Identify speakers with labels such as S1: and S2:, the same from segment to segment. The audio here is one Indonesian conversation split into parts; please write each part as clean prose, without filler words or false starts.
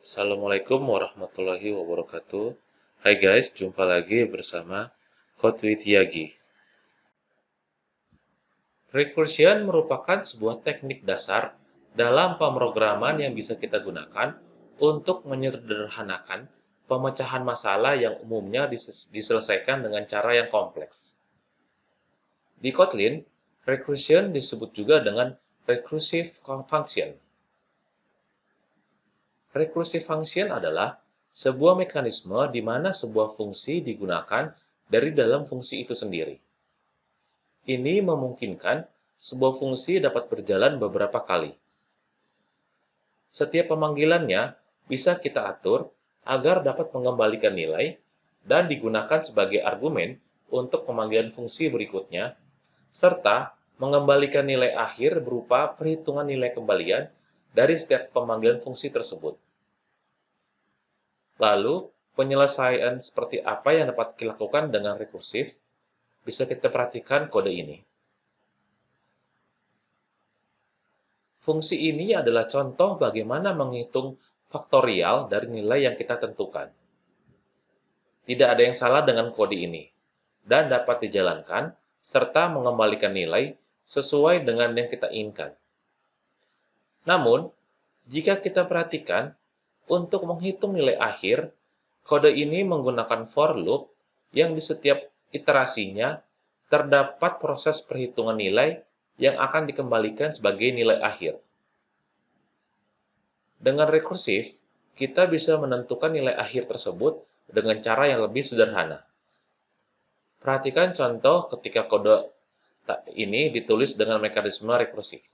S1: Assalamualaikum warahmatullahi wabarakatuh. Hai guys, jumpa lagi bersama Code with Yagi. Recursion merupakan sebuah teknik dasar dalam pemrograman yang bisa kita gunakan untuk menyederhanakan pemecahan masalah yang umumnya diselesaikan dengan cara yang kompleks. Di Kotlin, recursion disebut juga dengan recursive function. Recursive function adalah sebuah mekanisme di mana sebuah fungsi digunakan dari dalam fungsi itu sendiri. Ini memungkinkan sebuah fungsi dapat berjalan beberapa kali. Setiap pemanggilannya bisa kita atur agar dapat mengembalikan nilai dan digunakan sebagai argumen untuk pemanggilan fungsi berikutnya, serta mengembalikan nilai akhir berupa perhitungan nilai kembalian dari setiap pemanggilan fungsi tersebut. Lalu, penyelesaian seperti apa yang dapat dilakukan dengan rekursif, bisa kita perhatikan kode ini. Fungsi ini adalah contoh bagaimana menghitung faktorial dari nilai yang kita tentukan. Tidak ada yang salah dengan kode ini, dan dapat dijalankan serta mengembalikan nilai sesuai dengan yang kita inginkan. Namun, jika kita perhatikan, untuk menghitung nilai akhir, kode ini menggunakan for loop yang di setiap iterasinya terdapat proses perhitungan nilai yang akan dikembalikan sebagai nilai akhir. Dengan rekursif, kita bisa menentukan nilai akhir tersebut dengan cara yang lebih sederhana. Perhatikan contoh ketika kode ini ditulis dengan mekanisme rekursif.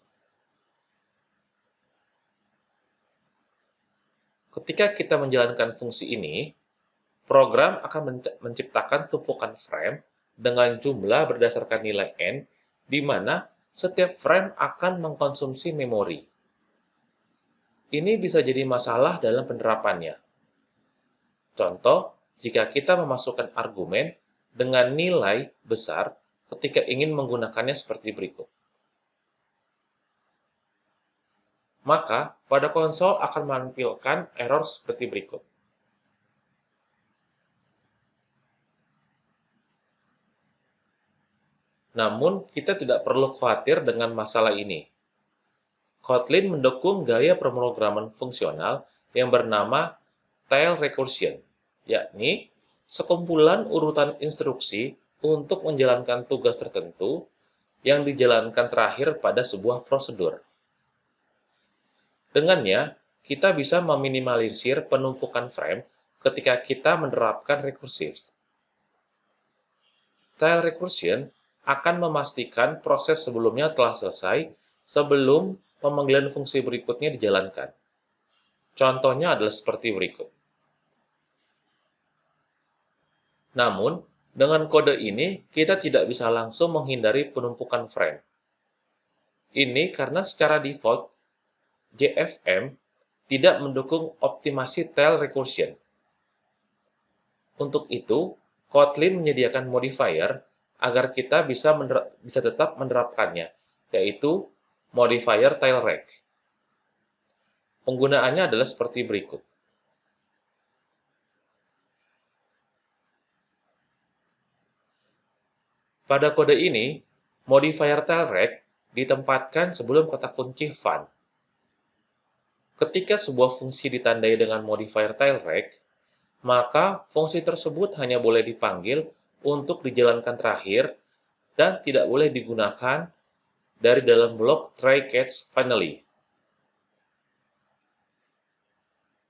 S1: Ketika kita menjalankan fungsi ini, program akan menciptakan tumpukan frame dengan jumlah berdasarkan nilai n, di mana setiap frame akan mengkonsumsi memori. Ini bisa jadi masalah dalam penerapannya. Contoh, jika kita memasukkan argumen dengan nilai besar ketika ingin menggunakannya seperti berikut. Maka, pada konsol akan menampilkan error seperti berikut. Namun, kita tidak perlu khawatir dengan masalah ini. Kotlin mendukung gaya pemrograman fungsional yang bernama tail recursion, yakni sekumpulan urutan instruksi untuk menjalankan tugas tertentu yang dijalankan terakhir pada sebuah prosedur. Dengannya, kita bisa meminimalisir penumpukan frame ketika kita menerapkan rekursif. Tail recursion akan memastikan proses sebelumnya telah selesai sebelum pemanggilan fungsi berikutnya dijalankan. Contohnya adalah seperti berikut. Namun, dengan kode ini, kita tidak bisa langsung menghindari penumpukan frame. Ini karena secara default, JFM tidak mendukung optimasi tail recursion. Untuk itu, Kotlin menyediakan modifier agar kita bisa tetap menerapkannya, yaitu modifier tailrec. Penggunaannya adalah seperti berikut. Pada kode ini, modifier tailrec ditempatkan sebelum kata kunci fun. Ketika sebuah fungsi ditandai dengan modifier tailrec, maka fungsi tersebut hanya boleh dipanggil untuk dijalankan terakhir dan tidak boleh digunakan dari dalam blok try catch finally.